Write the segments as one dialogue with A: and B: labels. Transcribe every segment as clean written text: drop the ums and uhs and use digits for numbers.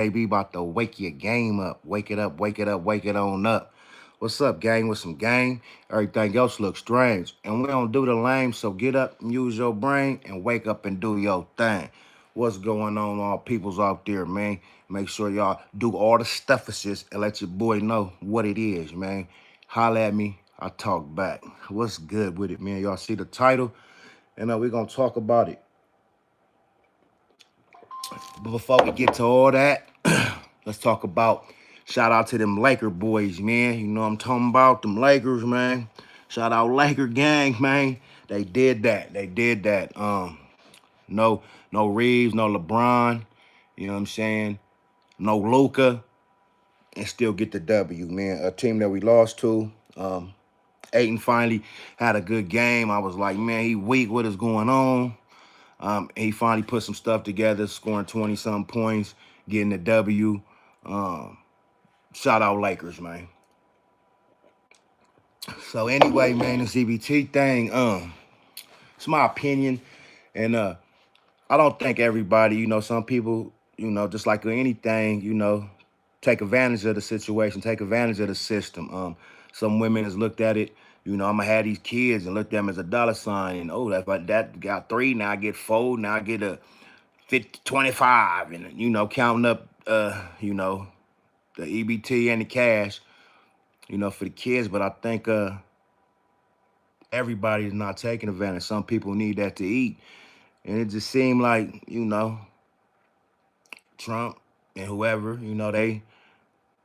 A: Baby, about to wake your game up. Wake it up, wake it up, wake it on up. What's up, gang? With some game? Everything else looks strange. And we don't do the lame, so get up and use your brain and wake up and do your thing. What's going on, all peoples out there, man? Make sure y'all do all the stuffaces and let your boy know what it is, man. Holla at me, I talk back. What's good with it, man? Y'all see the title? And we're going to talk about it. But before we get to all that, let's talk about shout out to them Laker boys, man. You know what I'm talking about? Them Lakers, man. Shout out Laker gang, man. They did that. They did that. No, no Reeves, no LeBron. You know what I'm saying? No Luka, and still get the W, man. A team that we lost to. Ayton finally had a good game. I was like, man, he weak. What is going on? He finally put some stuff together, scoring 20-something points, getting the W. Shout out Lakers, man. So anyway, man, the CBT thing, it's my opinion. And I don't think everybody, some people, just like anything, take advantage of the situation, take advantage of the system. Some women has looked at it, I'm gonna have these kids and look at them as a dollar sign. And oh, that got 3, now I get 4, now I get a 50, 25, and counting up the EBT and the cash, for the kids. But I think everybody is not taking advantage. Some people need that to eat. And it just seemed like, Trump and whoever,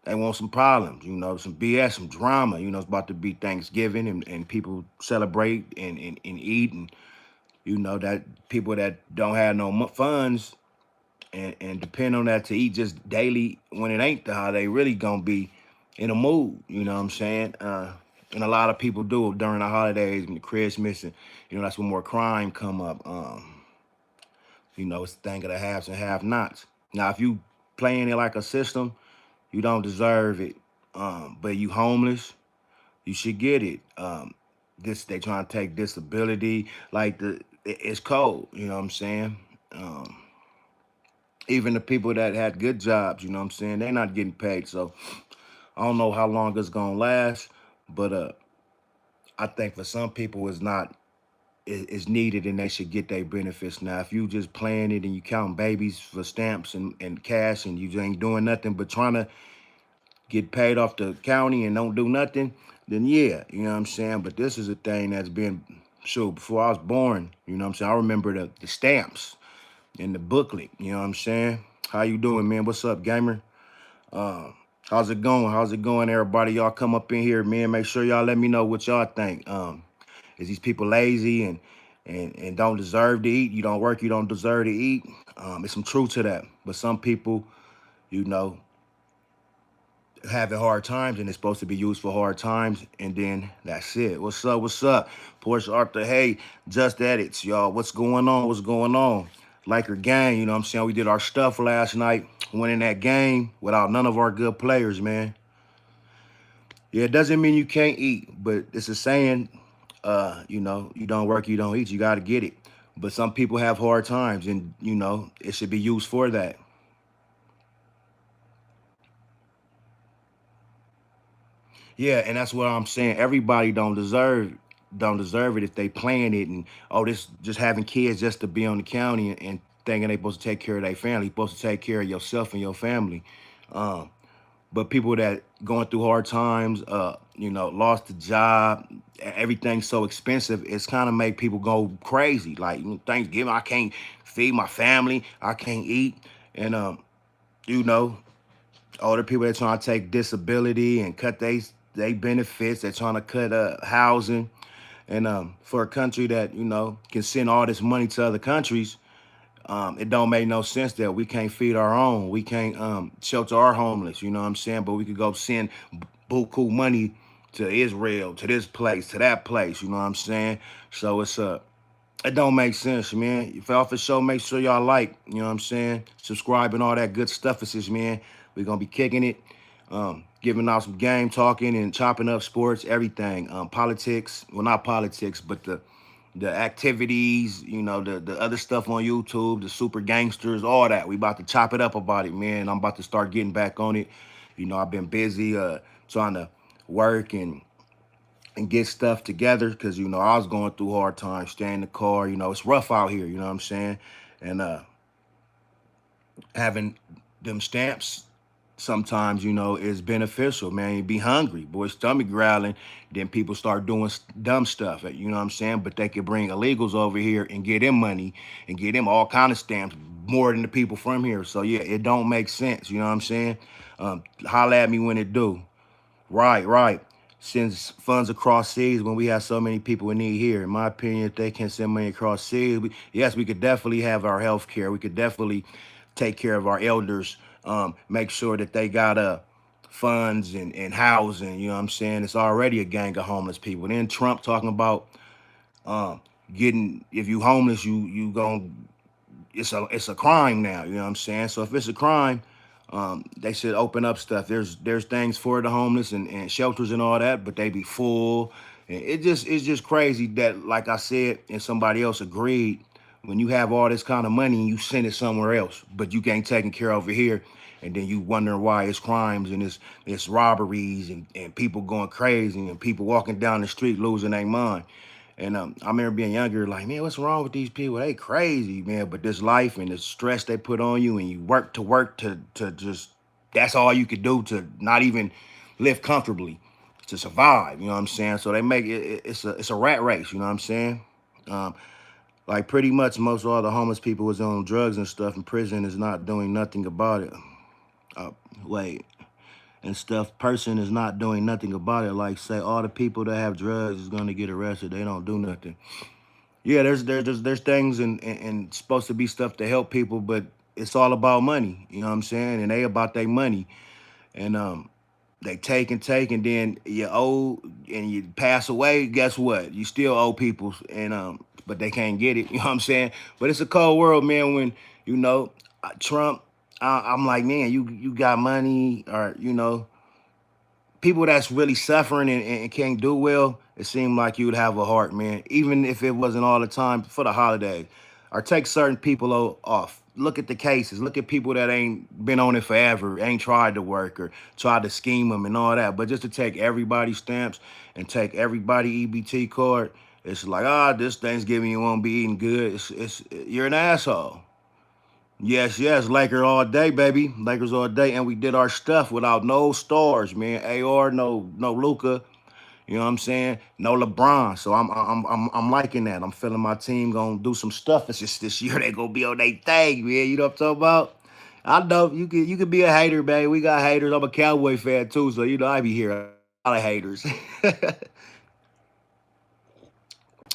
A: they want some problems, some BS, some drama. It's about to be Thanksgiving and people celebrate and eat. And, that people that don't have no funds and depend on that to eat just daily when it ain't the holiday, really gonna be in a mood, you know what I'm saying? And a lot of people do it during the holidays and the Christmas, and that's when more crime come up. It's the thing of the haves and have-nots. Now, if you playing it like a system, you don't deserve it. But you homeless, you should get it. They trying to take disability, like it's cold, you know what I'm saying? Even the people that had good jobs, you know what I'm saying, they're not getting paid. So I don't know how long it's gonna last, but I think for some people it's not is needed and they should get their benefits. Now, if you just playing it and you counting babies for stamps and cash and you ain't doing nothing but trying to get paid off the county and don't do nothing, then yeah, you know what I'm saying? But this is a thing that's been, sure, before I was born, you know what I'm saying? I remember the stamps and the booklet, you know what I'm saying? How you doing, man? What's up, gamer? How's it going? How's it going, everybody? Y'all come up in here, man. Make sure y'all let me know what y'all think. Is these people lazy and don't deserve to eat? You don't work, you don't deserve to eat. There's some truth to that. But some people, having hard times and it's supposed to be used for hard times, and then that's it. What's up? What's up? Porsche Arthur, hey, Just Edits, y'all. What's going on? What's going on? Laker gang, you know what I'm saying? We did our stuff last night, winning that game without none of our good players, man. Yeah, it doesn't mean you can't eat, but it's a saying, you don't work, you don't eat. You got to get it. But some people have hard times, and, it should be used for that. Yeah, and that's what I'm saying. Everybody don't deserve it if they playing it and this just having kids just to be on the county and thinking they supposed to take care of their family, supposed to take care of yourself and your family. Um, but people that going through hard times, lost a job, everything's so expensive, it's kind of make people go crazy. Like Thanksgiving, I can't feed my family, I can't eat, and you know, older people that trying to take disability and cut they benefits. They're trying to cut housing. And for a country that, can send all this money to other countries, it don't make no sense that we can't feed our own. We can't shelter our homeless, you know what I'm saying? But we could go send buku money to Israel, to this place, to that place, you know what I'm saying? So it don't make sense, man. If y'all for sure, make sure y'all like, you know what I'm saying? Subscribe and all that good stuff is this, man. We're going to be kicking it, giving out some game talking and chopping up sports, everything. Politics, well, not politics, but the the activities, the other stuff on YouTube, the super gangsters, all that. We about to chop it up about it, man. I'm about to start getting back on it. I've been busy trying to work and get stuff together because I was going through hard times, stay in the car. It's rough out here, you know what I'm saying? And having them stamps sometimes, is beneficial, man. You be hungry, boy, stomach growling, then people start doing dumb stuff, you know what I'm saying? But they can bring illegals over here and get them money and get them all kind of stamps more than the people from here. So yeah, it don't make sense, you know what I'm saying? Holla at me when it do. Right, right. Sends funds across seas when we have so many people in need here. In my opinion, if they can send money across seas, yes, we could definitely have our health care. We could definitely take care of our elders, make sure that they got funds and housing. You know what I'm saying? It's already a gang of homeless people. Then Trump talking about um, getting, if you homeless, you going it's a crime now. You know what I'm saying? So if it's a crime, they should open up stuff. There's things for the homeless and shelters and all that, but they be full. And it's just crazy that, like I said, and somebody else agreed, when you have all this kind of money and you send it somewhere else, but you can't taken care over here, and then you wonder why it's crimes and it's robberies and people going crazy and people walking down the street losing their mind. And I remember being younger, like, man, what's wrong with these people? They crazy, man. But this life and the stress they put on you, and you work to just, that's all you could do to not even live comfortably, to survive. You know what I'm saying? So they make it's a rat race. You know what I'm saying? Um, like pretty much most of all the homeless people was on drugs and stuff in prison is not doing nothing about it. Uh, wait. And stuff, person is not doing nothing about it. Like say all the people that have drugs is gonna get arrested. They don't do nothing. Yeah, there's things and supposed to be stuff to help people, but it's all about money. You know what I'm saying? And they about their money. And they take, and then you owe and you pass away. Guess what? You still owe people, and but they can't get it. You know what I'm saying? But it's a cold world, man. When Trump, I'm like, man, you got money, or people that's really suffering and can't do well, it seemed like you'd have a heart, man. Even if it wasn't all the time for the holidays. Or take certain people off. Look at the cases. Look at people that ain't been on it forever, ain't tried to work or tried to scheme them and all that. But just to take everybody's stamps and take everybody EBT card, it's like, this Thanksgiving you won't be eating good. It's you're an asshole. Yes, yes, Lakers all day, baby. Lakers all day, and we did our stuff without no stars, man. AR, no Luca. You know what I'm saying? No LeBron. So I'm liking that. I'm feeling my team gonna do some stuff. It's just this year they gonna be on their thing, man. You know what I'm talking about? I know you could be a hater, man. We got haters. I'm a Cowboy fan too, so I be here a lot of haters.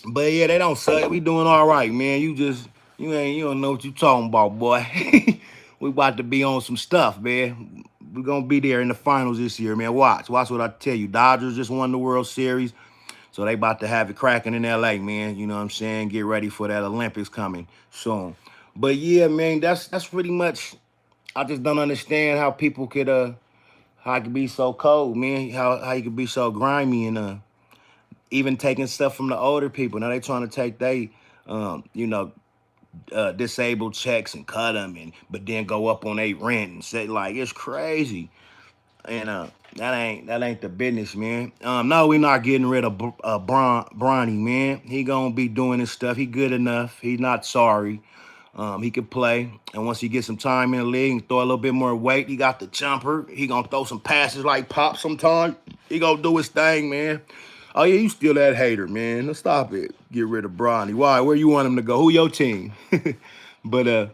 A: But yeah, they don't suck. We doing all right, man. You don't know what you talking about, boy. We about to be on some stuff, man. We're gonna be there in the finals this year, man. Watch what I tell you. Dodgers just won the World Series, so they about to have it cracking in LA, man. You know what I'm saying? Get ready for that Olympics coming soon. But yeah, man, that's pretty much. I just don't understand how people could how it could be so cold, man. How you could be so grimy and even taking stuff from the older people. Now they trying to take they, um, you know, disabled checks and cut them, but then go up on a rent and say like it's crazy. And that ain't the business, man. No, we're not getting rid of Bronny, man. He gonna be doing his stuff. He good enough. He's not sorry. He can play, and once he gets some time in the league and throw a little bit more weight, he got the jumper. He gonna throw some passes like Pop sometime. He gonna do his thing, man. Oh yeah, you still that hater, man. Let's stop it. Get rid of Bronny. Why? Where you want him to go? Who your team? But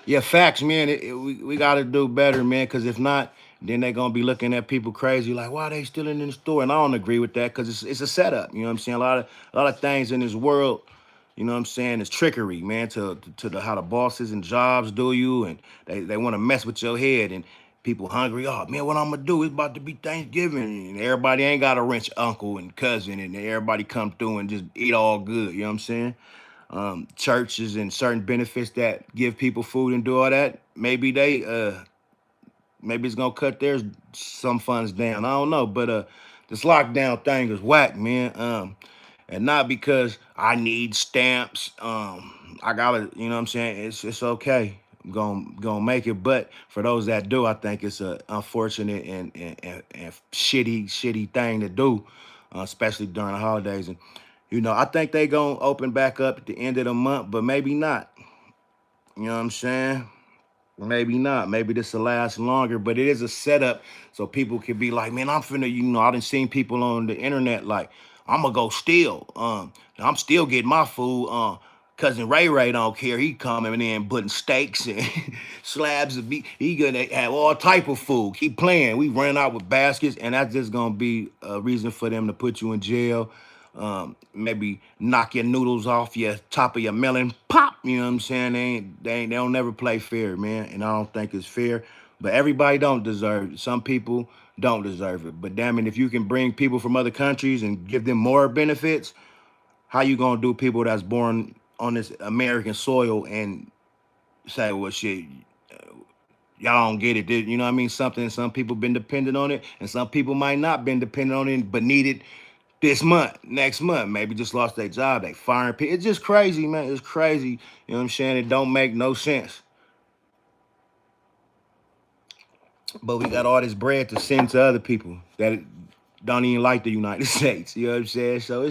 A: yeah, facts, man. We got to do better, man. Because if not, then they're gonna be looking at people crazy, like, why they still in the store? And I don't agree with that because it's a setup. You know what I'm saying? A lot of things in this world, you know what I'm saying, is trickery, man. To the how the bosses and jobs do you, and they want to mess with your head and. People hungry. Oh man, what I'm gonna do? It's about to be Thanksgiving, and everybody ain't got a rich uncle and cousin, and everybody come through and just eat all good. You know what I'm saying? Churches and certain benefits that give people food and do all that, maybe it's gonna cut their some funds down. I don't know, but this lockdown thing is whack, man. and not because I need stamps. I gotta, you know what I'm saying? It's okay. I'm gonna make it. But for those that do, I think it's a unfortunate and shitty thing to do, especially during the holidays. And I think they gonna open back up at the end of the month, but maybe not. You know what I'm saying? Maybe not. Maybe this will last longer, but it is a setup so people can be like, man, I'm finna, I done seen people on the internet like, I'm gonna go steal. I'm still getting my food. Cousin Ray Ray don't care. He coming in putting steaks and slabs of meat. He gonna have all type of food. Keep playing. We running out with baskets, and that's just gonna be a reason for them to put you in jail. Maybe knock your noodles off your top of your melon, pop. You know what I'm saying? They don't never play fair, man, and I don't think it's fair. But everybody don't deserve it. Some people don't deserve it. But damn it, if you can bring people from other countries and give them more benefits, how you gonna do people that's born on this American soil and say, well, shit, y'all don't get it? You know what I mean? Some people been dependent on it, and some people might not been dependent on it, but need it this month, next month, maybe just lost their job, they firing people. It's just crazy, man. It's crazy. You know what I'm saying? It don't make no sense. But we got all this bread to send to other people that don't even like the United States. You know what I'm saying? So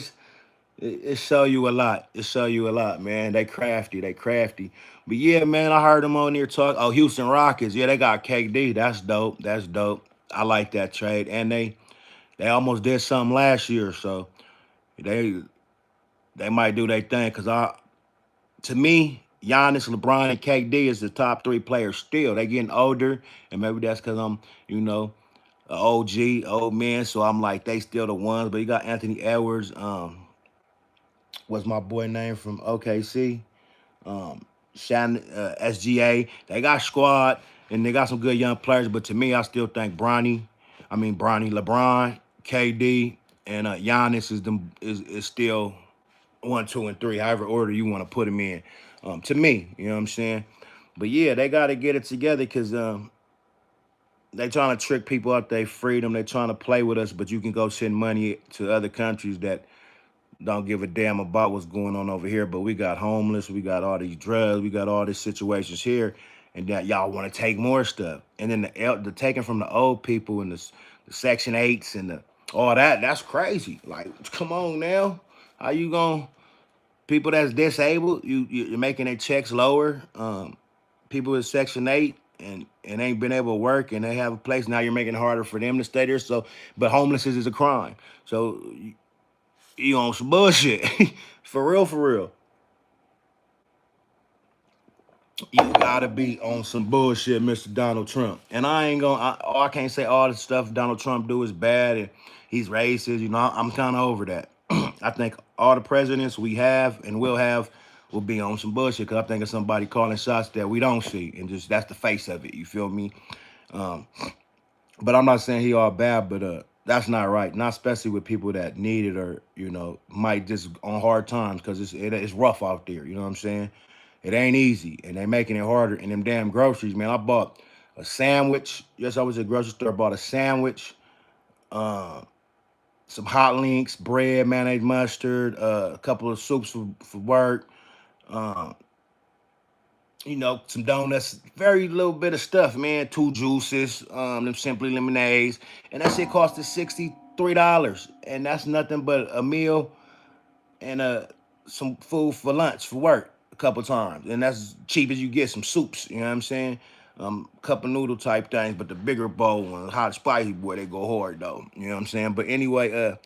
A: it show you a lot. It show you a lot, man. They crafty. They crafty. But yeah, man, I heard them on there talk. Oh, Houston Rockets. Yeah, they got KD. That's dope. That's dope. I like that trade. And they almost did something last year, so they they might do their thing. Cause to me, Giannis, LeBron, and KD is the top three players still. They getting older, and maybe that's because I'm, a OG, old man. So I'm like, they still the ones. But you got Anthony Edwards. What's my boy name from OKC? Shannon, SGA. They got squad, and they got some good young players. But to me, I still think LeBron, KD, and Giannis is still one, two, and three, however order you want to put them in. To me, you know what I'm saying? But yeah, they got to get it together because they trying to trick people out their freedom. They trying to play with us, but you can go send money to other countries that don't give a damn about what's going on over here. But we got homeless, we got all these drugs, we got all these situations here, and that y'all want to take more stuff. And then the taking from the old people and the Section 8s and all that's crazy. Like, come on now. How you gonna people that's disabled, you're making their checks lower. People with Section 8 and ain't been able to work and they have a place, now you're making it harder for them to stay there. So, but homelessness is a crime. So you on some bullshit. For real, for real. You gotta be on some bullshit, Mr. Donald Trump. And I ain't gonna, I can't say all the stuff Donald Trump do is bad and he's racist. I'm kind of over that. I think all the presidents we have and will have will be on some bullshit because I think of somebody calling shots that we don't see. And just that's the face of it. You feel me? Um, but I'm not saying he all bad, but that's not right. Not especially with people that need it or might just on hard times because it's rough out there. You know what I'm saying? It ain't easy, and they making it harder. And them damn groceries, man. I bought a sandwich. Yes, I was at the grocery store. Bought a sandwich, uh, some hot links, bread, mayonnaise, mustard, a couple of soups for work. Uh, some donuts, very little bit of stuff, man. Two juices, them simply lemonades, and that shit cost us $63, and that's nothing but a meal and some food for lunch for work a couple times, and that's cheap as you get. Some soups, you know what I'm saying? Cup of noodle type things, but the bigger bowl ones, hot spicy boy, they go hard though. You know what I'm saying? But anyway,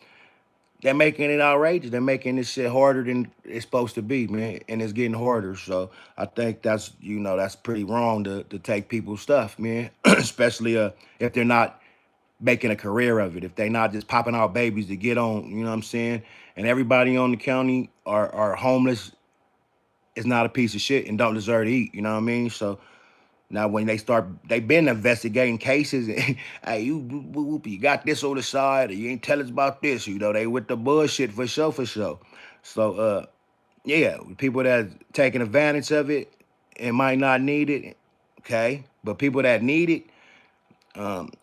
A: they're making it outrageous. They're making this shit harder than it's supposed to be, man, and it's getting harder. So I think that's pretty wrong to take people's stuff, man, especially if they're not making a career of it. If they're not just popping out babies to get on, you know what I'm saying? And everybody on the county are homeless is not a piece of shit and don't deserve to eat. You know what I mean? So now when they've been investigating cases. And, hey, you got this on the side, or you ain't tell us about this. They with the bullshit for sure, for sure. So yeah, people that taking advantage of it and might not need it, okay. But people that need it,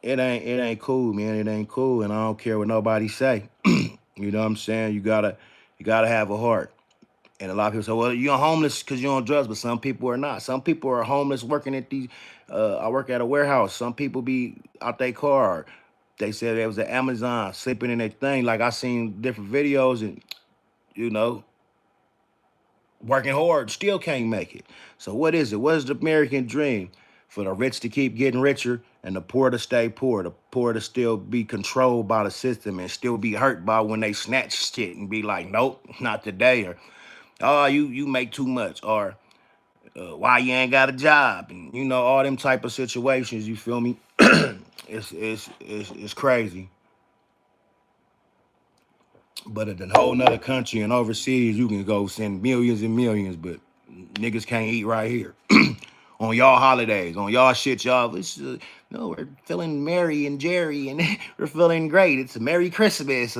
A: it ain't cool, man. It ain't cool, and I don't care what nobody say. You know what I'm saying? You gotta You gotta have a heart. And a lot of people say, well, you're homeless because you're on drugs, but some people are not. Some people are homeless working at these. I work at a warehouse. Some people be out their car. They said there was an Amazon sleeping in their thing. Like I seen different videos and, you know, working hard, still can't make it. So what is it? What is the American dream? For the rich to keep getting richer and the poor to stay poor. The poor to still be controlled by the system and still be hurt by when they snatch shit and be like, nope, not today. Or, oh, you make too much. Or why you ain't got a job? And, you know, all them type of situations, you feel me? It's crazy. But in a whole nother country and overseas, you can go send millions and millions, but niggas can't eat right here. On y'all holidays, on y'all shit, y'all. No, we're feeling Mary and Jerry, and we're feeling great. It's a Merry Christmas,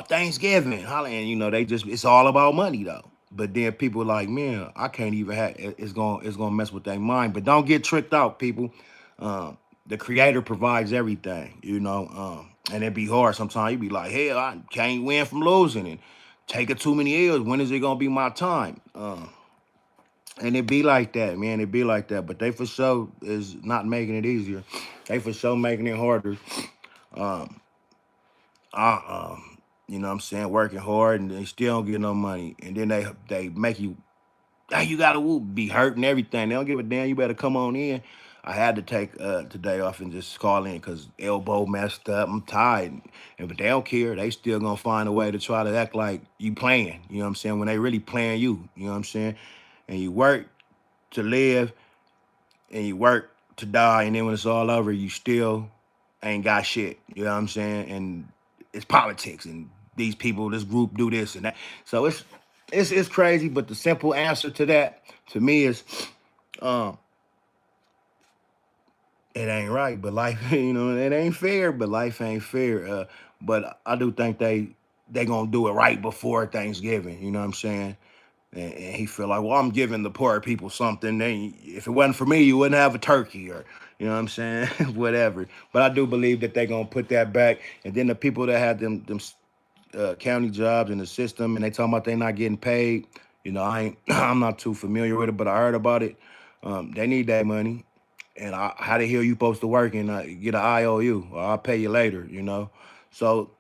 A: Thanksgiving, and you know it's all about money though. But then people like, man, I can't even have. It's gonna mess with their mind. But don't get tricked out, people. The Creator provides everything, you know. And it be hard sometimes. You be like, hell, I can't win from losing, and taking too many L's. When is it gonna be my time? And it be like that, man. It be like that. But they for sure is not making it easier. They for sure making it harder. Um, you know what I'm saying? Working hard and they still don't get no money. And then they make you, hey, you gotta be hurt and everything. They don't give a damn. You better come on in. I had to take today off and just call in because elbow messed up. I'm tired. And but they don't care. They still gonna find a way to try to act like you playing. You know what I'm saying? When they really playing you. You know what I'm saying? And you work to live and you work to die, and then when it's all over, you still ain't got shit. You know what I'm saying? And it's politics, and these people, this group do this and that. So it's crazy, but the simple answer to that to me is um it ain't right, but life, it ain't fair, but life ain't fair. But I do think they gonna do it right before Thanksgiving. You know what I'm saying? And he feel like, well, I'm giving the poor people something. If it wasn't for me, you wouldn't have a turkey, or you know what I'm saying, whatever. But I do believe that they're gonna put that back. And then the people that have them county jobs in the system, and they talking about they not getting paid. I ain't, I'm not too familiar with it, but I heard about it. They need that money. And how the hell you supposed to work and get an IOU, or I'll pay you later, So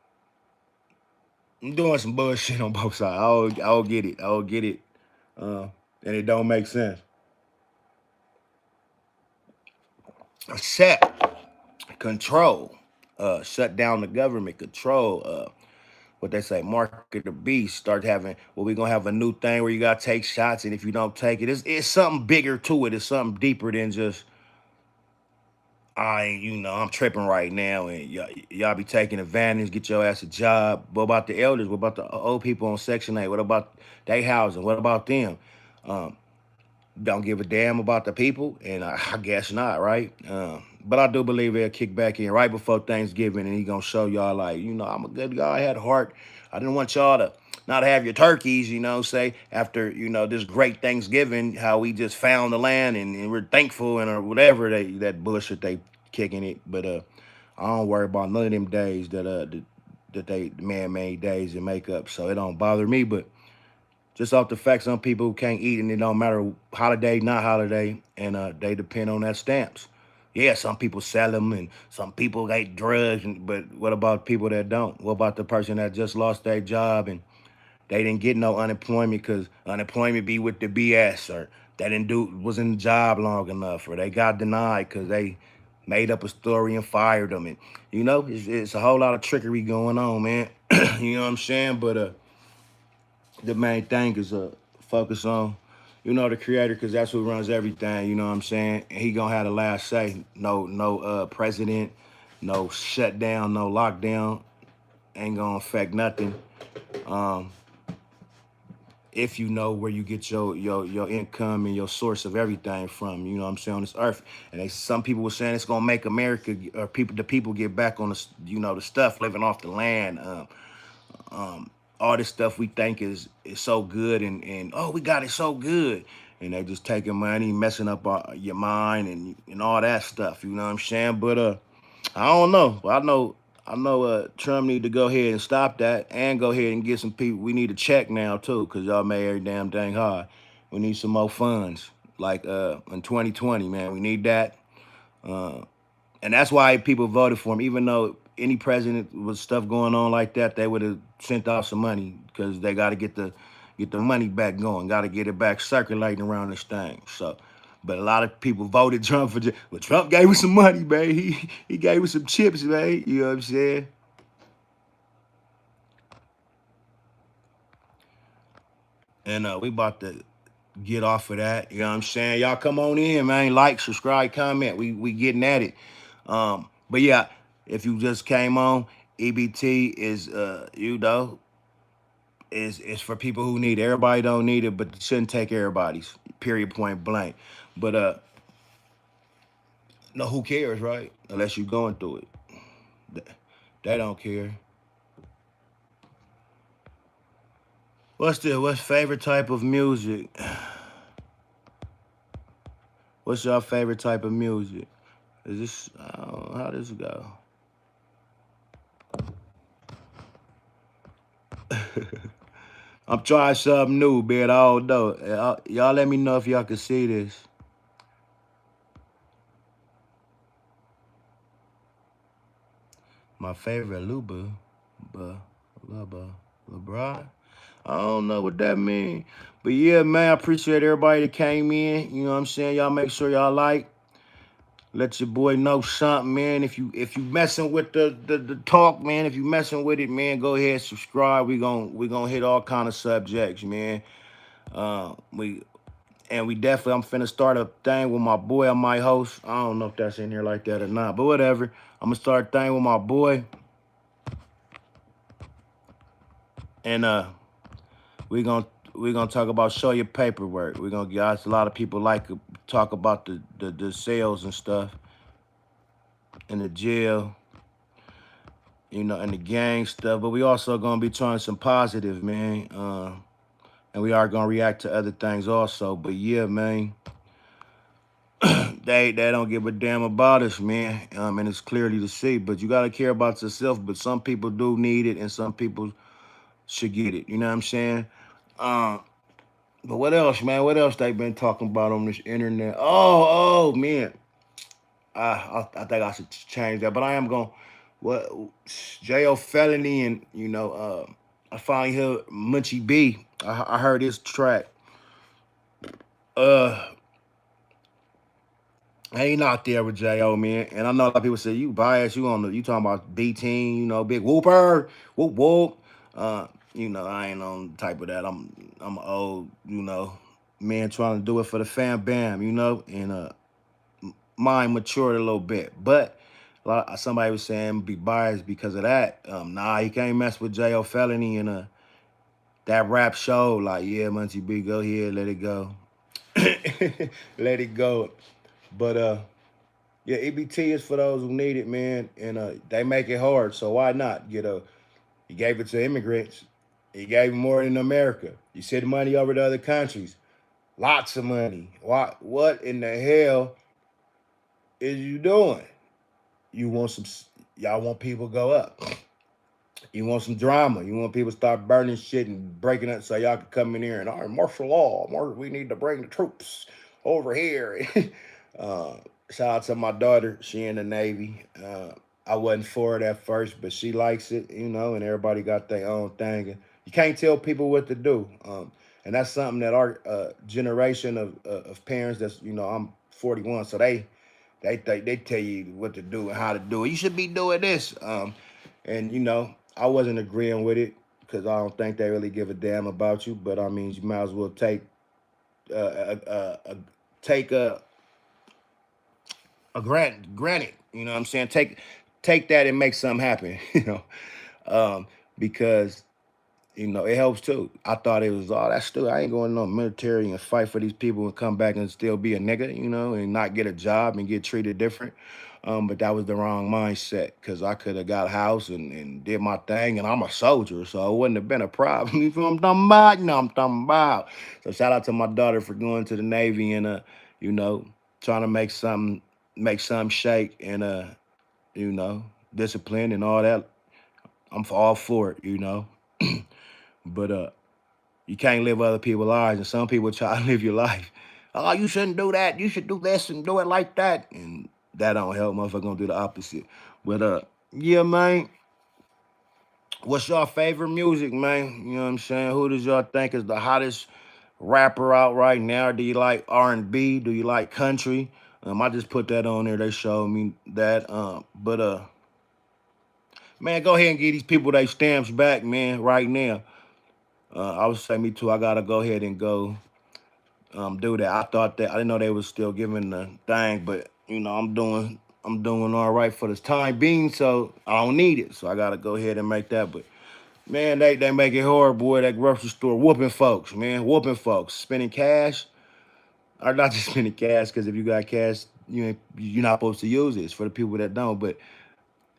A: I'm doing some bullshit on both sides. I'll get it. I'll get it. And it don't make sense. Set control. Shut down the government control. What they say, market the beast. Start having, well, we're gonna have a new thing where you gotta take shots, and if you don't take it, it's something bigger to it. It's something deeper than just I'm tripping right now, and y'all be taking advantage, get your ass a job. What about the elders? What about the old people on Section 8? What about they housing? What about them? Um, don't give a damn about the people, and I guess not, right? But I do believe he'll kick back in right before Thanksgiving, and he gonna show y'all like, I'm a good guy. I had a heart. I didn't want y'all to not have your turkeys, say after this great Thanksgiving, how we just found the land and we're thankful and or whatever that bullshit they kicking it. But I don't worry about none of them days that they man-made days and make up, so it don't bother me. But just off the fact some people can't eat and it don't matter holiday, not holiday, and they depend on that stamps. Yeah, some people sell them and some people ate drugs, but what about people that don't? What about the person that just lost their job and they didn't get no unemployment because unemployment be with the BS, or they didn't was in the job long enough, or they got denied because they made up a story and fired them. And it's a whole lot of trickery going on, man. You know what I'm saying? But the main thing is focus on the Creator, because that's who runs everything. You know what I'm saying? And he gonna have the last say. No president, no shutdown, no lockdown ain't gonna affect nothing. um if you know where you get your income and your source of everything from, you know what I'm saying, on this earth. And some people were saying it's gonna make America, or the people get back on the stuff, living off the land. All this stuff we think is so good, and oh, we got it so good, and they just taking money, messing up your mind and all that stuff. You know what I'm saying? But I don't know. I know I know Trump need to go ahead and stop that and go ahead and get some people. We need a check now too, cause y'all made every damn thing hard. We need some more funds, like in 2020, man. We need that, uh, and that's why people voted for him. Even though any president with stuff going on like that, they would have sent out some money because they got to get the money back going. Got to get it back circulating around this thing. So. But a lot of people voted Trump for. Well, Trump gave us some money, man. He gave us some chips, man. You know what I'm saying? And we about to get off of that. You know what I'm saying? Y'all come on in, man. Like, subscribe, comment. We getting at it. But yeah, if you just came on, EBT is is for people who need it. Everybody don't need it, but it shouldn't take everybody's. Period, point blank. But no, who cares, right? Unless you're going through it. They don't care. What's favorite type of music? What's your favorite type of music? Is this how does it go? I'm trying something new, man. I don't know. Y'all let me know if y'all can see this. My favorite LeBron. I don't know what that means. But yeah, man, I appreciate everybody that came in. You know what I'm saying? Y'all make sure y'all like. Let your boy know something, man. If you messing with the talk, man, if you messing with it, man, go ahead, subscribe. We gonna hit all kind of subjects, man. We definitely I'm finna start a thing with my boy I might host. I don't know if that's in here like that or not, but whatever. I'm gonna start a thing with my boy. And we're gonna talk about show your paperwork. We're gonna guys a lot of people like to talk about the sales and stuff in the jail, and the gang stuff. But we also gonna be trying some positive, man. And we are gonna react to other things also. But yeah, man, they don't give a damn about us, man. And it's clearly to see. But you gotta care about yourself. But some people do need it, and some people should get it. You know what I'm saying? Um, but what else, man? What else they been talking about on this internet? Oh, man. I think I should change that, but I am going. What Jo Felony and I finally heard Munchie B. I heard his track. Uh, I ain't out there with Jo, man, and I know a lot of people say you biased. You talking about B Team, big whooper, whoop whoop. Uh, I ain't on the type of that. I'm old, man trying to do it for the fam bam, and mind matured a little bit. But somebody was saying be biased because of that. Nah, you can't mess with Jo Felony and that rap show. Like, yeah, Munchie B, go ahead, let it go. Let it go. But yeah, EBT is for those who need it, man. And they make it hard. So why not? You gave it to immigrants. You gave more in America. You send money over to other countries. Lots of money. What in the hell is you doing? You want some y'all want people to go up. You want some drama. You want people to start burning shit and breaking up so y'all can come in here and martial law. We need to bring the troops over here. uh, Shout out to my daughter. She in the Navy. I wasn't for it at first, but she likes it, and everybody got their own thing. You can't tell people what to do. And that's something that our generation of parents I'm 41, so they tell you what to do and how to do it. You should be doing this. And I wasn't agreeing with it because I don't think they really give a damn about you. But I mean, you might as well uh, uh, uh, take a granted. You know what I'm saying? Take that and make something happen. Because it helps too. I thought it was all that's still. I ain't going to no military and fight for these people and come back and still be a nigga, and not get a job and get treated different. But that was the wrong mindset because I could have got a house and did my thing, and I'm a soldier, so it wouldn't have been a problem. You feel what I'm talking about? You know what I'm talking about. So shout out to my daughter for going to the Navy and you know, trying to make something shake and you know, discipline and all that, I'm all for it, you know. But you can't live other people's lives, and some people try to live your life. Oh, you shouldn't do that. You should do this and do it like that, and that don't help. Motherfucker gonna do the opposite. But yeah, man. What's your favorite music, man? You know what I'm saying? Who does y'all think is the hottest rapper out right now? Do you like R&B? Do you like country? I just put that on there. They showed me that. But man, go ahead and get these people their stamps back, man, right now. I would say me too. I gotta go ahead and go do that. I thought that I didn't know they was still giving the thing, but you know, I'm doing all right for this time being, so I don't need it. So I gotta go ahead and make that. But man, they make it hard, boy. That grocery store whooping folks, man, whooping folks, spending cash or not just spending cash. Because if you got cash, you're not supposed to use it. It's for the people that don't. But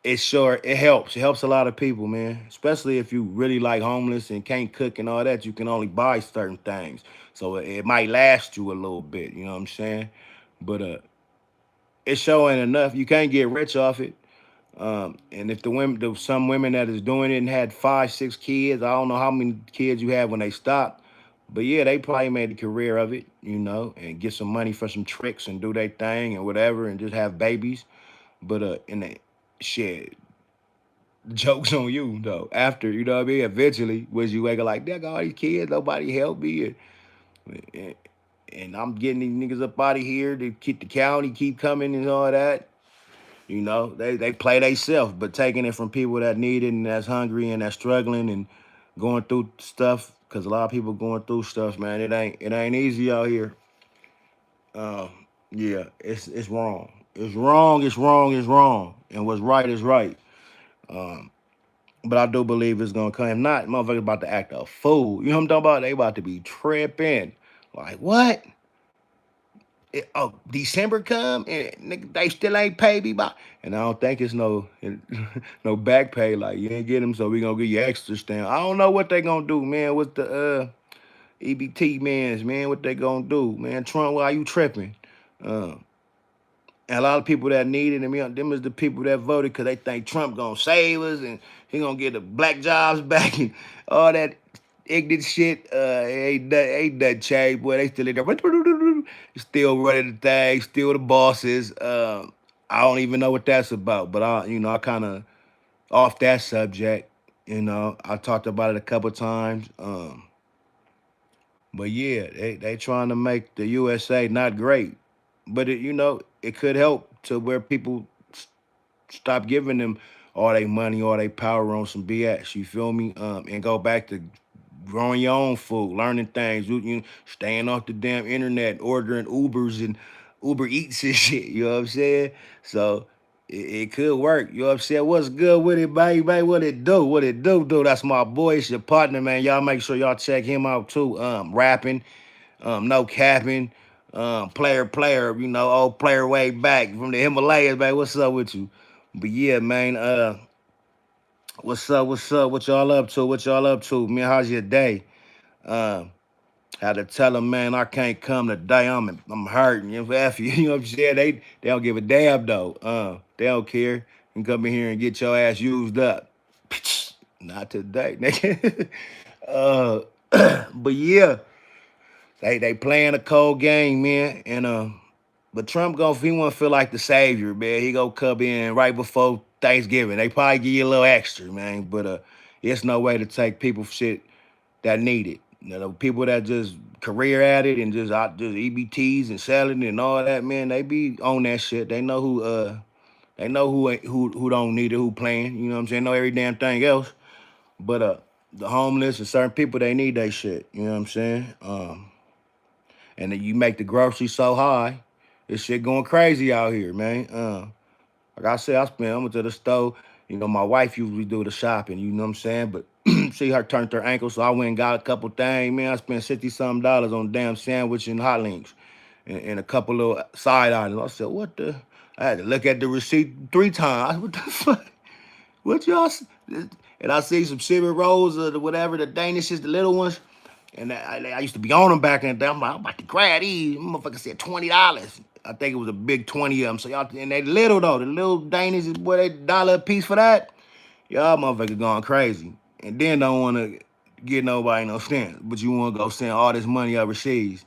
A: it's sure it helps. It helps a lot of people, man. Especially if you really like homeless and can't cook and all that. You can only buy certain things, so it might last you a little bit. You know what I'm saying? But it's showing enough. You can't get rich off it. And if some women that is doing it and had 5, 6 kids, I don't know how many kids you have when they stop, but yeah, they probably made a career of it, and get some money for some tricks and do their thing and whatever, and just have babies. But in the shit, jokes on you though. After what I mean, eventually, was you wake up like, "There all these kids, nobody help me," and, and I'm getting these niggas up out of here to keep the county keep coming and all that. They play themselves, but taking it from people that need it and that's hungry and that's struggling and going through stuff. Cause a lot of people going through stuff, man. It ain't easy out here. Um, yeah, it's wrong. It's wrong. It's wrong. It's wrong. And what's right is right. Um, but I do believe it's gonna come. If not, motherfuckers about to act a fool. You know what I'm talking about? They about to be tripping. Like what? December come and nigga, they still ain't paid me by, and I don't think it's no no back pay. Like you ain't get them, so we gonna give you extra stamp. I don't know what they gonna do, man. With the EBT mans, man, what they gonna do, man? Trump, why you tripping? Uh, and a lot of people that need it, them is the people that voted because they think Trump gonna save us and he gonna get the black jobs back and all that ignorant shit. Ain't that change, boy. They still in there, still running the thing, still the bosses. I don't even know what that's about, but I kind of off that subject. I talked about it a couple times. But yeah, they trying to make the USA not great, but it could help to where people stop giving them all their money, all their power on some BS. You feel me? And go back to growing your own food, learning things, staying off the damn internet, ordering Ubers and Uber Eats and shit. You know what I'm saying? So it could work. You know what I'm saying? What's good with it, baby? What it do? What it do? That's my boy. It's your partner, man. Y'all make sure y'all check him out too. Rapping, no capping, player, old player way back from the Himalayas, man. What's up with you? But yeah, man, what's up? What's up? What y'all up to? What y'all up to? Man, how's your day? Um, Had to tell them, man, I can't come today. I'm hurting. F you, you know what I'm saying? They don't give a damn though. They don't care. You can come in here and get your ass used up. Not today, nigga. uh, but yeah, they playing a cold game, man. And but Trump he want to feel like the savior, man. He go come in right before Thanksgiving. They probably give you a little extra, man. But it's no way to take people shit that need it. The people that just career at it and just EBTs and selling and all that, man, they be on that shit. They know who don't need it, who playing. You know what I'm saying? Know every damn thing else. But the homeless and certain people, they need that shit. You know what I'm saying? And then you make the groceries so high, this shit going crazy out here, man. Like I said, I went to the store. My wife usually do the shopping, you know what I'm saying? But see her turned her ankle, so I went and got a couple things, man. I spent $60-something on a damn sandwich and hot links and a couple of side items. I said, what the? I had to look at the receipt 3 times. What the fuck? What y'all? And I see some cinnamon rolls or whatever, the Danishes, the little ones. And I used to be on them back in the day. I'm like, I'm about to grab these. Motherfucker said $20. I think it was a big 20 of them. So y'all, and they little though, the little Danish, boy, they $1 a piece for that. Y'all motherfuckers going crazy. And then don't want to get nobody no stamps, but you want to go send all this money overseas.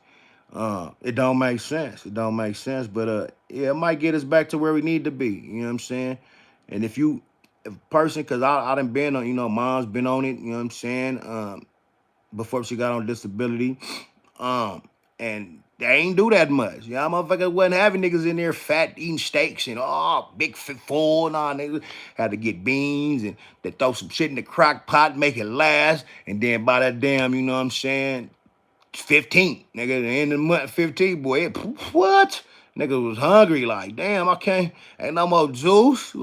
A: It don't make sense. It don't make sense. But yeah, it might get us back to where we need to be. You know what I'm saying? And if a person, cause I done been on, mom's been on it. You know what I'm saying? Before she got on disability, and they ain't do that much. Y'all motherfuckers wasn't having niggas in there fat eating steaks and big fit full. Nah, niggas had to get beans and they throw some shit in the crock pot, make it last, and then by that damn, you know what I'm saying, 15, nigga, at the end of the month, 15, boy, what? Nigga was hungry, like, damn, I can't, ain't no more juice.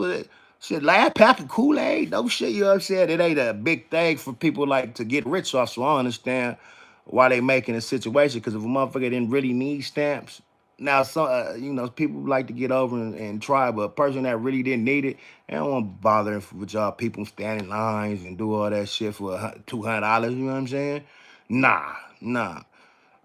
A: Shit, last pack of Kool-Aid, no shit, you know what I'm saying? It ain't a big thing for people, like, to get rich off, so I understand why they making a situation, because if a motherfucker didn't really need stamps, now, some, people like to get over and try, but a person that really didn't need it, they don't want to bother with y'all people standing lines and do all that shit for $200, you know what I'm saying? Nah.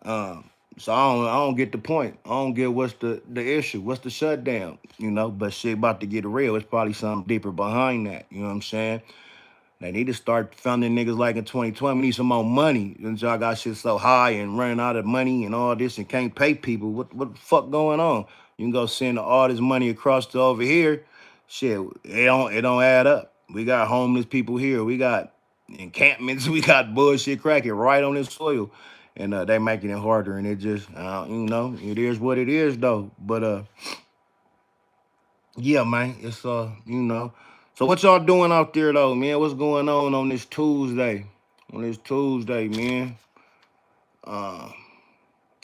A: Um, so I don't get the point. I don't get what's the issue. What's the shutdown? But shit about to get real. It's probably something deeper behind that. You know what I'm saying? They need to start funding niggas like in 2020. We need some more money. Since y'all got shit so high and running out of money and all this and can't pay people. What the fuck going on? You can go send all this money across to over here. Shit, it don't add up. We got homeless people here. We got encampments. We got bullshit cracking right on this soil. And they making it harder, and it just, it is what it is, though. But yeah, man, it's So what y'all doing out there, though, man? What's going on this Tuesday? On this Tuesday, man.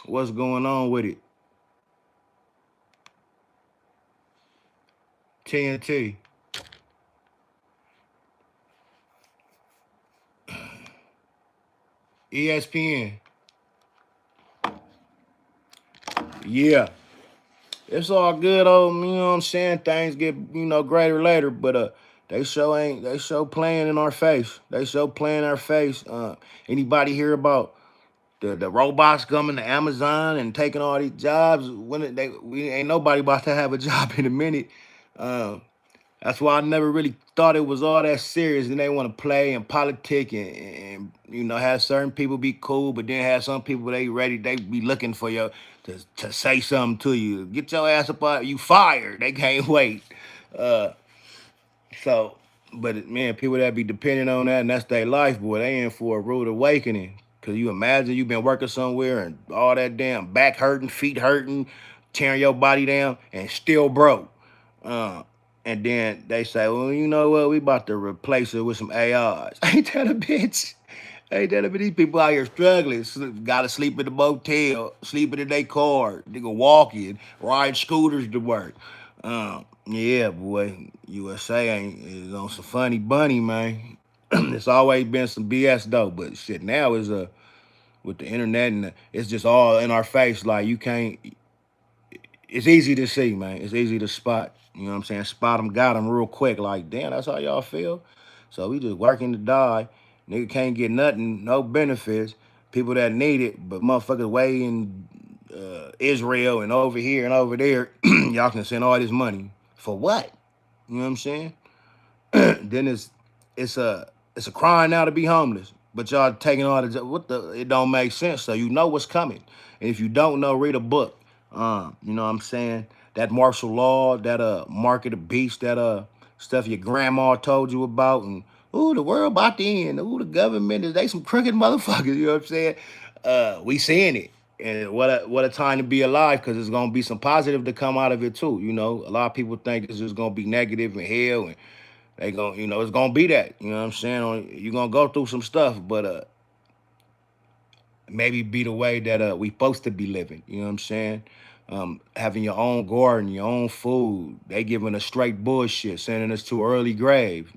A: What's going on with it? TNT. ESPN. Yeah. It's all good, though. You know what I'm saying? Things get, greater later, but they show playing in our face. They show playing in our face. Anybody hear about the robots coming to Amazon and taking all these jobs? We ain't nobody about to have a job in a minute. Uh, that's why I never really thought it was all that serious. And they want to play and politic and have certain people be cool, but then have some people they be looking for you to say something to you. Get your ass up out, you fired. They can't wait. Uh, so, but man, people that be depending on that and that's their life, boy, they in for a rude awakening. Cause you imagine you been working somewhere and all that damn back hurting, feet hurting, tearing your body down, and still broke. Uh, and then they say, well, you know what? We about to replace it with some ARs. Ain't that a bitch? Ain't that a bitch? These people out here struggling. Gotta sleep in the motel, sleeping in their car, nigga walking, ride scooters to work. Yeah, boy, USA is on some funny bunny, man. It's always been some BS though, but shit now is with the internet and it's just all in our face. Like you can't. It's easy to see, man. It's easy to spot. You know what I'm saying? Spot them, got them real quick. Like, damn, that's how y'all feel. So we just working to die. Nigga can't get nothing, no benefits. People that need it, but motherfuckers way in Israel and over here and over there, y'all can send all this money for what? You know what I'm saying? Then it's a crime now to be homeless. But y'all taking all the it don't make sense. So you know what's coming. And if you don't know, read a book. You know what I'm saying? That martial law, that market of beast, that stuff your grandma told you about, and ooh, the world about to end. Ooh, the government is they some crooked motherfuckers, you know what I'm saying? We seeing it. And what a time to be alive, because there's gonna be some positive to come out of it too. A lot of people think it's just gonna be negative and hell, and they gonna, it's gonna be that. You know what I'm saying? You're gonna go through some stuff, but maybe be the way that we supposed to be living. You know what I'm saying? Having your own garden, your own food. They giving us straight bullshit, sending us to early grave.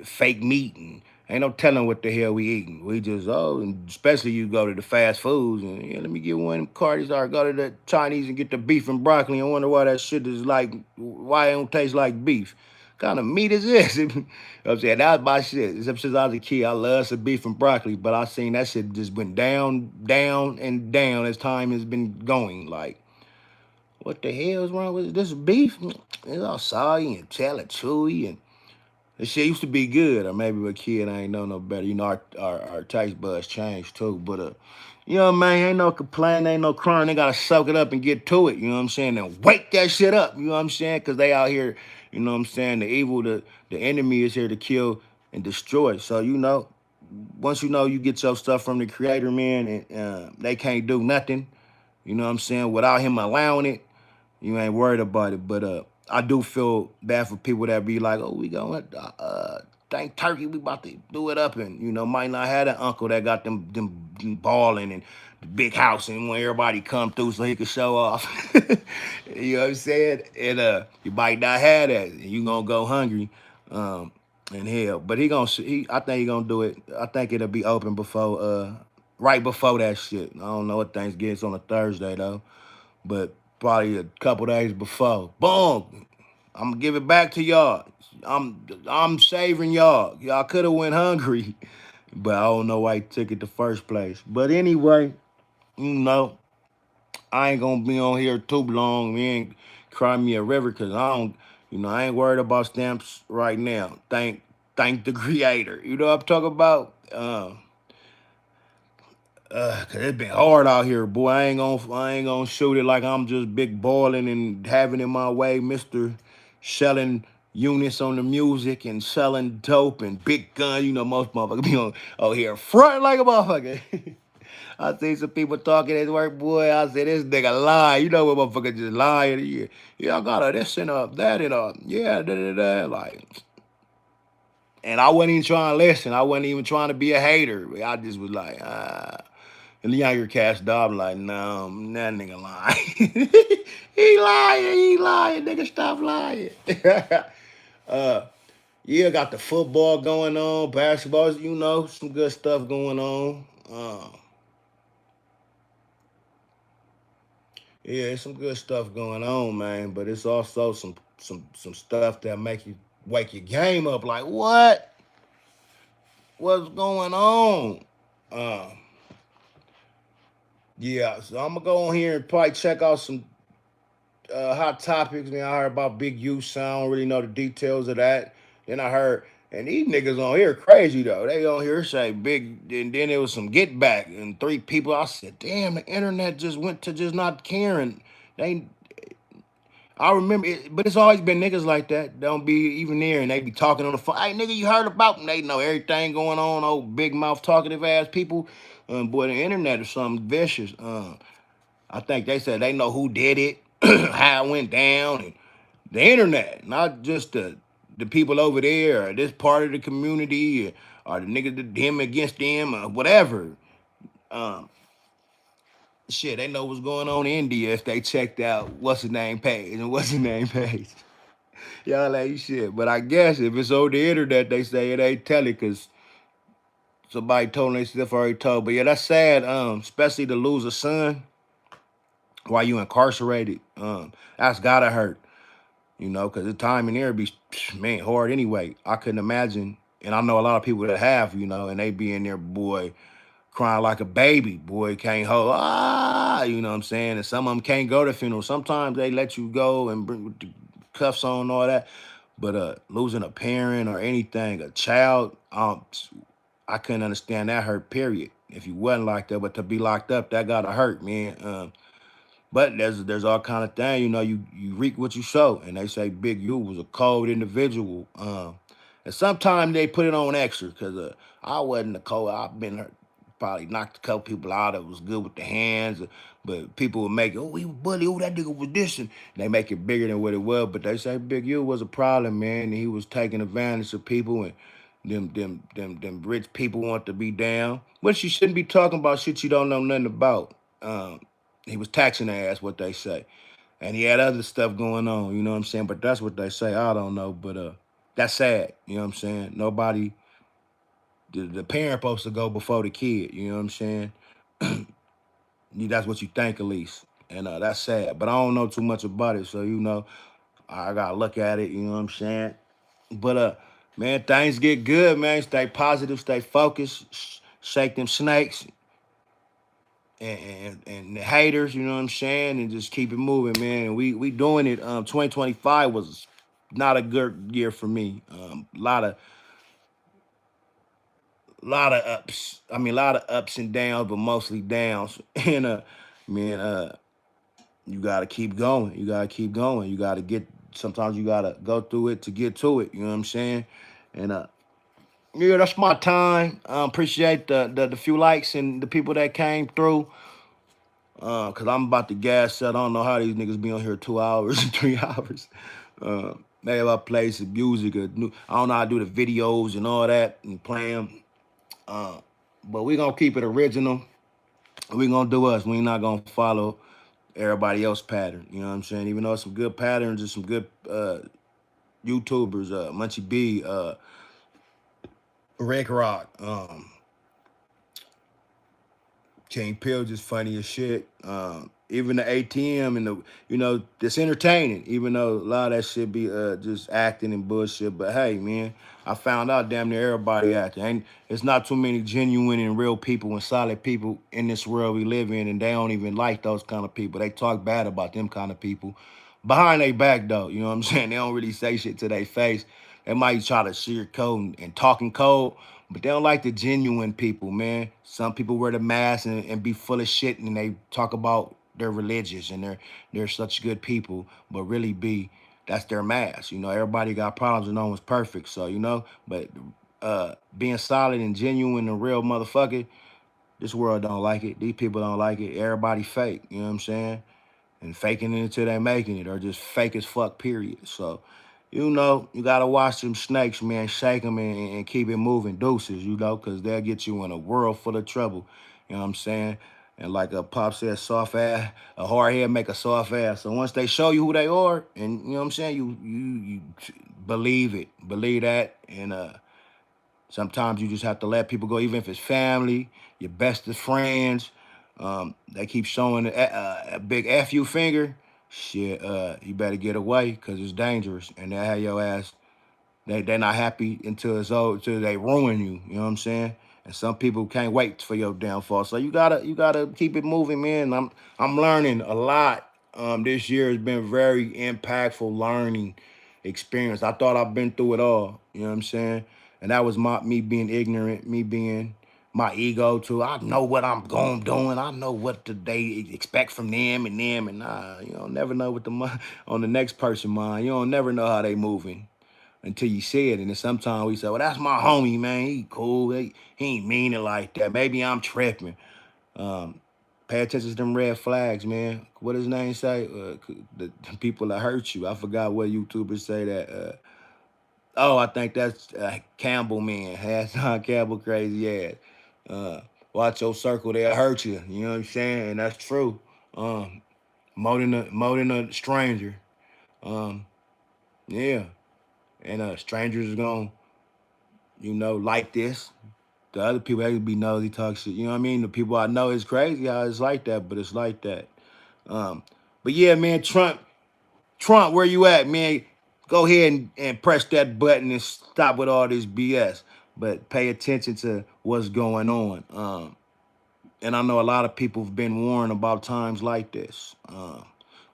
A: Fake meat and ain't no telling what the hell we eating. We just and especially you go to the fast foods and let me get one of them Cardi's or go to the Chinese and get the beef and broccoli and wonder why that shit is like why it don't taste like beef. Kind of meat is this? You know what I'm saying? That was my shit. Except since I was a kid, I love some beef and broccoli, but I seen that shit just went down, down, and down as time has been going. Like What the hell is wrong with this beef? It's all soggy and tell chewy and this shit used to be good, or maybe a kid I ain't know no better. You know, our taste buds changed too. But you know, man, ain't no complaint, ain't no crying. They gotta soak it up and get to it. You know what I'm saying? And wake that shit up. You know what I'm saying? Cause they out here. You know what I'm saying? The evil, the enemy is here to kill and destroy. So you know, once you know you get your stuff from the Creator, man, and they can't do nothing. You know what I'm saying? Without him allowing it, you ain't worried about it. But I do feel bad for people that be like, oh, we going thank turkey, we about to do it up, and you know, might not have an uncle that got them balling and the big house and when everybody come through so he could show off. You know what I'm saying? And you might not have that, and you gonna go hungry. In hell. But I think he gonna do it. I think it'll be open before right before that shit. I don't know what Thanksgiving's on a Thursday though, but probably a couple days before. Boom. I'm gonna give it back to y'all. I'm saving y'all. Y'all could have went hungry, but I don't know why he took it the first place. But anyway, you know, I ain't gonna be on here too long. We ain't cry me a river because I don't, you know, I ain't worried about stamps right now. Thank the creator. You know what I'm talking about? Cause it's been hard out here, boy. I ain't gonna shoot it like I'm just big balling and having it my way, Mister selling units on the music and selling dope and big gun. You know, most motherfuckers be on here front like a motherfucker. I see some people talking at work, boy. I said, this nigga lying. You know what motherfucker just lying. Yeah, I got a this and that and yeah, da da da. Like, and I wasn't even trying to listen. I wasn't even trying to be a hater. I just was like, ah. And the younger cast dog like, no, that nigga lying. He lying, nigga, stop lying. uh, yeah, got the football going on, basketball, you know, some good stuff going on. Yeah, some good stuff going on, man. But it's also some stuff that make you wake your game up. Like, what? What's going on? Uh, yeah, so I'm gonna go on here and probably check out some hot topics. Man, I heard about Big U. So I don't really know the details of that. Then I heard, and these niggas on here crazy though. They on here say big, and then there was some get back and three people. I said, damn, the internet just went to just not caring. They, I remember it, but it's always been niggas like that. Don't be even there, and they be talking on the phone. Hey, nigga, you heard about them? They know everything going on. Old big mouth talkative ass people. Boy, the internet is something vicious. I think they said they know who did it, how it went down, and the internet, not just the people over there or this part of the community or the nigga him against them or whatever. Um, Shit, they know what's going on in India if they checked out what's his name page and what's his name page. Y'all ain't shit. But I guess if it's on the internet, they say it ain't telling because somebody told them they stuff already told. But yeah, that's sad. Especially to lose a son while you incarcerated. That's gotta hurt. You know, because the time in there be, man, hard anyway. I couldn't imagine. And I know a lot of people that have, you know, and they be in there, boy, crying like a baby. Boy, can't hold, you know what I'm saying? And some of them can't go to funerals. Sometimes they let you go and bring with the cuffs on and all that. But losing a parent or anything, a child, I couldn't understand that hurt, period. If you wasn't like that, but to be locked up, that gotta hurt, man. But there's all kind of thing, you know. You reap what you sow, and they say Big U was a cold individual. And sometimes they put it on extra because I wasn't a cold. I've been hurt, probably knocked a couple people out that was good with the hands, but people would make it, oh, he was bully, oh, that nigga was this, and they make it bigger than what it was. But they say Big U was a problem, man, and he was taking advantage of people, and them rich people want to be down. But you shouldn't be talking about shit you don't know nothing about. He was taxing their ass, what they say. And he had other stuff going on, you know what I'm saying? But that's what they say. I don't know. But that's sad, you know what I'm saying? Nobody, the parent supposed to go before the kid, you know what I'm saying? That's what you think at least. And that's sad. But I don't know too much about it. So, you know, I gotta look at it, you know what I'm saying? But man, things get good, man. Stay positive, stay focused, shake them snakes. and the haters, you know what I'm saying, and just keep it moving, man. And we doing it. 2025 was not a good year for me. A lot of ups. I mean, a lot of ups and downs, but mostly downs. And man, you gotta keep going. You gotta keep going. You gotta get. Sometimes you gotta go through it to get to it. You know what I'm saying? And yeah, that's my time. Appreciate the few likes and the people that came through. Cause I'm about to gas up. I don't know how these niggas be on here 2 hours and 3 hours. Maybe I play some music or I don't know how to do the videos and all that and play them. But we gonna keep it original. We gonna do us. We not gonna follow everybody else pattern. You know what I'm saying? Even though some good patterns and some good YouTubers, Munchie B, Rick Rock, King Pill just funny as shit. Even the ATM and the it's entertaining. Even though a lot of that shit be just acting and bullshit. But hey, man, I found out damn near everybody acting. Ain't it's not too many genuine and real people and solid people in this world we live in, and they don't even like those kind of people. They talk bad about them kind of people behind their back though. You know what I'm saying? They don't really say shit to their face. They might try to sugarcoat and talking cold, but they don't like the genuine people, man. Some people wear the mask and be full of shit, and they talk about they're religious and they're such good people, but really be that's their mask. You know, everybody got problems and no one's perfect. So, but being solid and genuine and real motherfucker, this world don't like it. These people don't like it. Everybody fake, you know what I'm saying? And faking it until they making it, or just fake as fuck, period. So, you gotta watch them snakes, man. Shake them and keep it moving. Deuces, because they'll get you in a world full of trouble. You know what I'm saying? And like a Pop said, soft ass, a hard head make a soft ass. So once they show you who they are, and you know what I'm saying, you believe it, believe that, and sometimes you just have to let people go, even if it's family, your best of friends. They keep showing a big F you finger. Shit, you better get away because it's dangerous. And they have your ass, they're not happy until it's over, until they ruin you. You know what I'm saying? And some people can't wait for your downfall. So you gotta keep it moving, man. I'm learning a lot. This year has been very impactful learning experience. I thought I've been through it all. You know what I'm saying? And that was me being ignorant, me being my ego too. I know what I'm going doing. I know what they expect from them and them, and nah, you don't never know what on the next person mind. You don't never know how they moving until you see it. And then sometimes we say, well, that's my homie, man. He cool. He ain't mean it like that. Maybe I'm tripping. Um, Pay attention to them red flags, man. What his name say? The people that hurt you. I forgot what YouTubers say that. Oh, I think that's Campbell, man. Hassan Campbell, crazy ass. Uh, Watch your circle, they'll hurt you. You know what I'm saying? And that's true. Um, more than a stranger. Um, yeah. And strangers is gonna, like this. The other people they could be nosy, talk shit. You know what I mean? The people I know it's crazy how it's like that, but it's like that. Um, but yeah, man, Trump, where you at, man? Go ahead and press that button and stop with all this BS. But pay attention to what's going on. And I know a lot of people have been warned about times like this.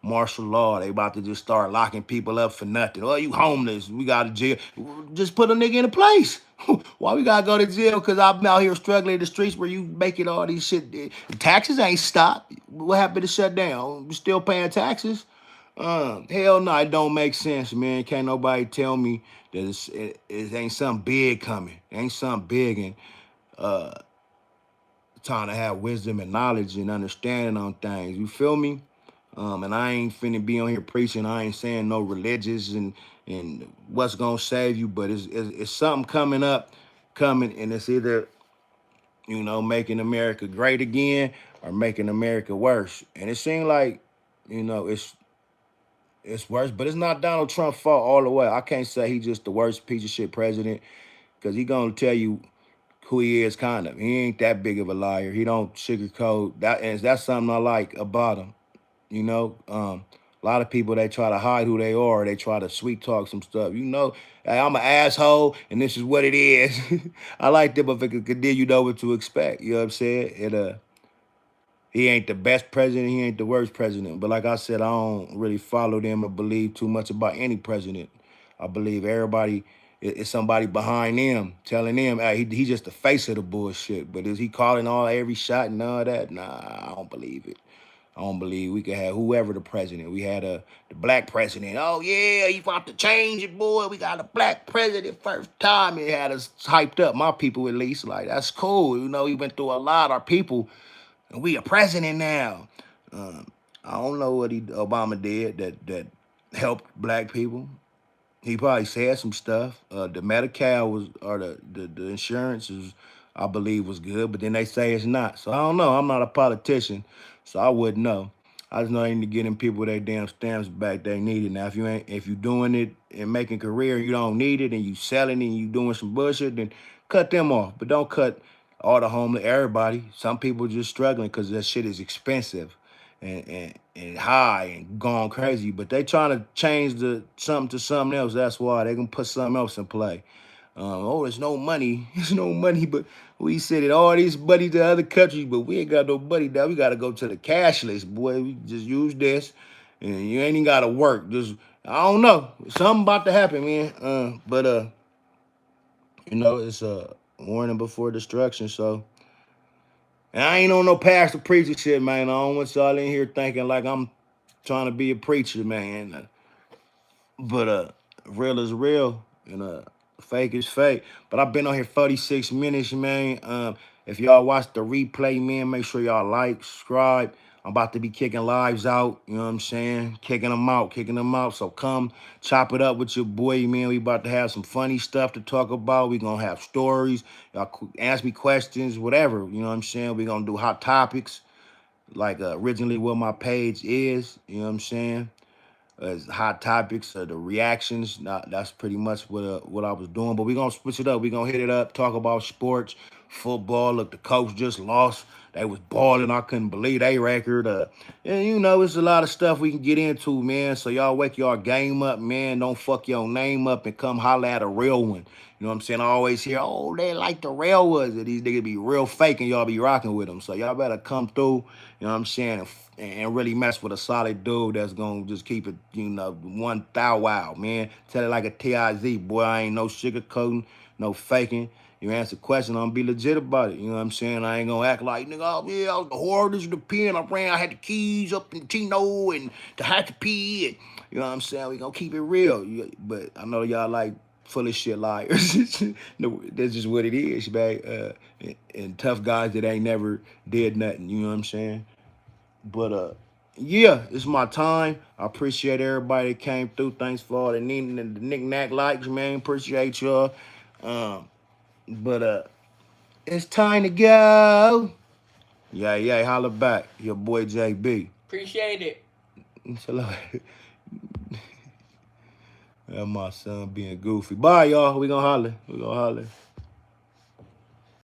A: Martial law, they about to just start locking people up for nothing. Oh, you homeless, we got to jail. Just put a nigga in a place. Why we gotta go to jail? Because I'm out here struggling in the streets where you making all these shit. Taxes ain't stopped. What happened to shut down? We still paying taxes? Hell no, it don't make sense, man. Can't nobody tell me that it ain't something big coming. It ain't something big, and trying to have wisdom and knowledge and understanding on things. You feel me? And I ain't finna be on here preaching. I ain't saying no religious and what's gonna save you, but it's something coming, and it's either making America great again or making America worse. And it seems like it's worse, but it's not Donald Trump's fault all the way. I can't say he's just the worst piece of shit president because he gonna tell you who he is, kind of. He ain't that big of a liar. He don't sugarcoat that, and that's something I like about him. A lot of people they try to hide who they are. They try to sweet talk some stuff. Hey, I'm an asshole, and this is what it is. I like that, but if it could, then you know what to expect. You know what I'm saying? He ain't the best president. He ain't the worst president. But like I said, I don't really follow them or believe too much about any president. I believe everybody is somebody behind them telling them, hey, he just the face of the bullshit. But is he calling every shot and all that? Nah, I don't believe it. I don't believe we could have whoever the president. We had the black president. Oh yeah, he about to change it, boy. We got a black president first time. It had us hyped up. My people at least, like that's cool. You know, we went through a lot. Our people, and we a president now. Um, I don't know what Obama did that helped black people. He probably said some stuff. The Medi-Cal was, or the insurance is, I believe, was good, but then they say it's not. So I don't know. I'm not a politician, so I wouldn't know. I just know they need to get them people their damn stamps back they need it. Now, if you doing it and making career, you don't need it, and you selling it and you doing some bullshit, then cut them off. But don't cut all the homeless, everybody. Some people just struggling because that shit is expensive and high and gone crazy, but they trying to change the something to something else. That's why they gonna put something else in play. Oh, there's no money. There's no money, but we send it all these money to other countries, but we ain't got no money now. We gotta go to the cashless, boy. We just use this, and you ain't even gotta work. Just I don't know, something about to happen, man. But you know, it's a warning before destruction. So. And I ain't on no pastor preacher shit, man. I don't want y'all in here thinking like I'm trying to be a preacher, man. But real is real and fake is fake. But I've been on here 46 minutes, man. If y'all watch the replay, man, make sure y'all like, subscribe. I'm about to be kicking lives out, you know what I'm saying? Kicking them out, kicking them out. So come chop it up with your boy, man. We about to have some funny stuff to talk about. We gonna have stories. Y'all ask me questions, whatever, you know what I'm saying? We gonna do hot topics, like originally what my page is, you know what I'm saying? As hot topics, the reactions. That's pretty much what I was doing. But we're gonna switch it up. We're gonna hit it up, talk about sports, football. Look, the coach just lost. They was balling. I couldn't believe they record. And you know, it's a lot of stuff we can get into, man. So y'all wake y'all game up, man. Don't fuck your name up and come holler at a real one. You know what I'm saying? I always hear, oh, they like the real ones. And these niggas be real fake and y'all be rocking with them. So y'all better come through, you know what I'm saying, and really mess with a solid dude that's gonna just keep it, you know, one thou wow, man. Tell it like a TIZ, boy. I ain't no sugarcoating, no faking. You answer the question, I'm gonna be legit about it. You know what I'm saying? I ain't gonna act like, nigga, oh yeah, I was the hardest of the pen. I had the keys up in Tino and the Hatchapee. And, you know what I'm saying? We gonna keep it real. But I know y'all like full of shit liars. No, that's just what it is, man. And tough guys that ain't never did nothing. You know what I'm saying? But yeah, it's my time. I appreciate everybody that came through. Thanks for all the knick-knack likes, man. Appreciate y'all. Um, but it's time to go. Yeah, holla back. Your boy JB.
B: Appreciate it.
A: And my son being goofy. Bye, y'all. We gonna holler.